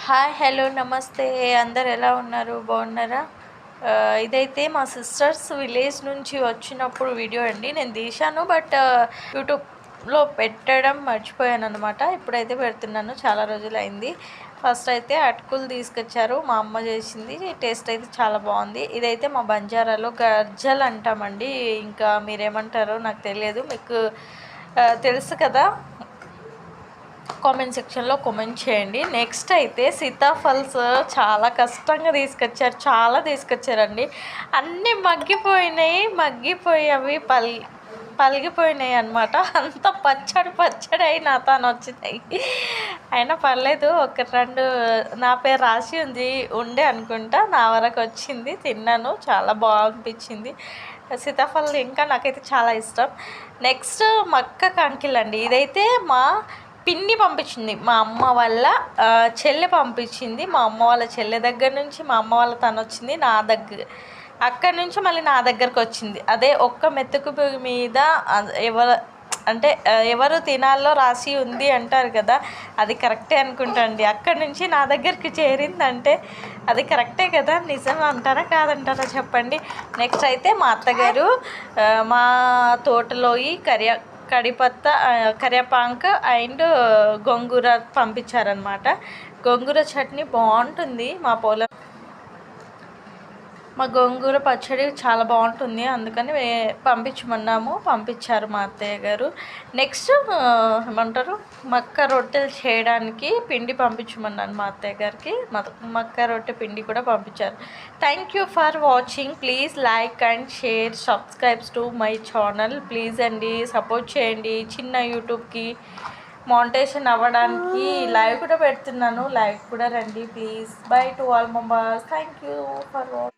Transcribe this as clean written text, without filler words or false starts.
Hi hello నమస్తే అందరు ఎలా ఉన్నారు బాగున్నారా? ఇదైతే మా సిస్టర్స్ విలేజ్ నుంచి వచ్చినప్పుడు వీడియో అండి. నేను తీశాను బట్ యూట్యూబ్లో పెట్టడం మర్చిపోయాను అనమాట. ఇప్పుడైతే పెడుతున్నాను, చాలా రోజులైంది. ఫస్ట్ అయితే అటుకులు తీసుకొచ్చారు, మా అమ్మ చేసింది. టేస్ట్ అయితే చాలా బాగుంది. ఇదైతే మా బంజారాలో గర్జలు అంటామండి, ఇంకా మీరేమంటారో నాకు తెలియదు. మీకు తెలుసు కదా, కామెంట్ సెక్షన్లో కామెంట్ చేయండి. నెక్స్ట్ అయితే సీతాఫల్స్ చాలా కష్టంగా తీసుకొచ్చారండి. అన్నీ మగ్గిపోయి అవి పలిగిపోయినాయి అనమాట. అంత పచ్చడి అయి నాతో వచ్చినాయి. అయినా పర్లేదు, ఒక రెండు నా పేరు రాసి ఉండే అనుకుంటా, నా వరకు వచ్చింది. తిన్నాను, చాలా బాగా అనిపించింది. సీతాఫలం ఇంకా నాకైతే చాలా ఇష్టం. నెక్స్ట్ మక్క కంకిల్ అండి. ఇదైతే మా పిన్ని పంపించింది, మా అమ్మ వాళ్ళ చెల్లె పంపించింది. మా అమ్మ వాళ్ళ చెల్లె దగ్గర నుంచి మా అమ్మ వాళ్ళ తను వచ్చింది నా దగ్గర, అక్కడి నుంచి మళ్ళీ నా దగ్గరకు వచ్చింది. అదే ఒక్క మెతుకు మీద ఎవరు తినాలో రాసి ఉంది అంటారు కదా, అది కరెక్టే అనుకుంటా అండి. అక్కడి నుంచి నా దగ్గరికి చేరిందంటే అది కరెక్టే కదా, నిజం అంటారా కాదంటారా చెప్పండి. నెక్స్ట్ అయితే మా అత్తగారు మా తోటలో కరివేపాకు అండ్ గోంగూర పంపించారనమాట. గోంగూర చట్నీ బాగుంటుంది, మా గోంగూర పచ్చడి చాలా బాగుంటుంది, అందుకని పంపించారు మా అత్తయ్య గారు. నెక్స్ట్ ఏమంటారు, మక్క రొట్టెలు చేయడానికి పిండి పంపించమన్నాను మా అత్తయ్య గారికి. మక్క రొట్టె పిండి కూడా పంపించారు. Thank you for watching. Please like and share, subscribes to my channel please అండి. సపోర్ట్ చేయండి. చిన్న యూట్యూబ్కి మానిటైజేషన్ అవ్వడానికి లైవ్ కూడా పెడుతున్నాను, లైవ్ కూడా రండి please. By to all members. Thank you for watching.